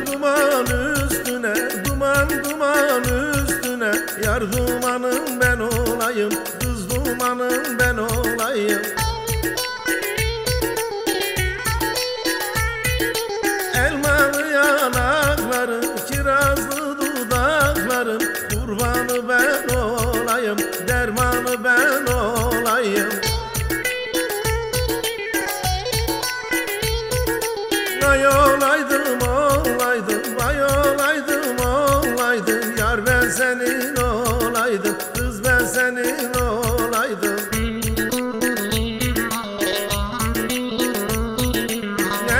duman üstüne, duman duman üstüne. Yar dumanım ben olayım, kız dumanım ben olayım. Elmalı yanakların, kirazlı dudakların, kurbanı ben olayım, dermanı ben olayım. Vay olaydım olaydım, vay olaydım olaydım. Yar ben senin olaydım, kız ben senin olaydım.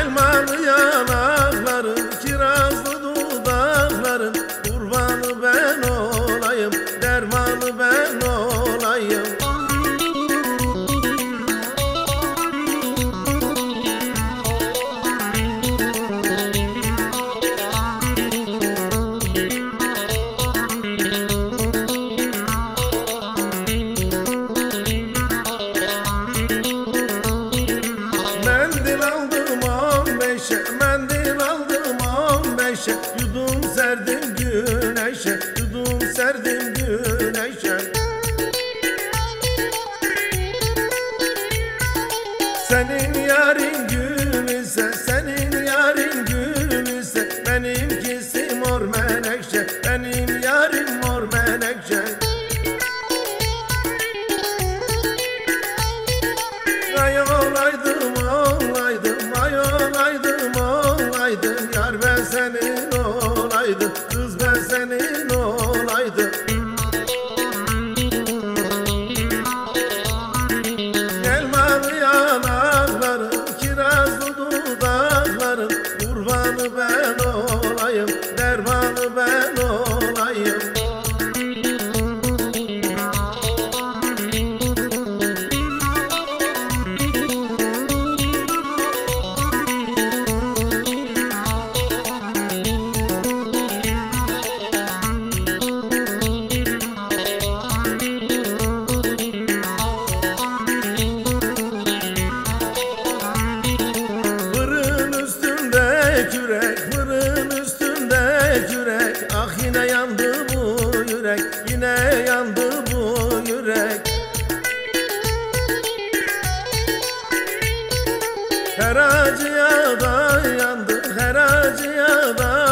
Elmalı yanakların, kirazlı dudakların, kurbanı ben olayım, dermanı ben olayım. Mendil aldım 15'e, mendil aldım 15'e. Yudum serdim güneşe, yudum serdim güneşe. Senin yarın gül ise, senin yarın gül ise, benimkisi mor menekşe, benim yarım mor menekşe. Vay olaydım olaydım, vay olaydım olaydım. Yar ben senin olaydım, kız ben senin olaydım. Elmalı yanakların, kirazlı dudakların, kurbanı ben olayım, dermanı ben olayım. Kürek, fırın üstünde kürek. Ah yine yandı bu yürek, yine yandı bu yürek. Her acıya da yandı, her acıya da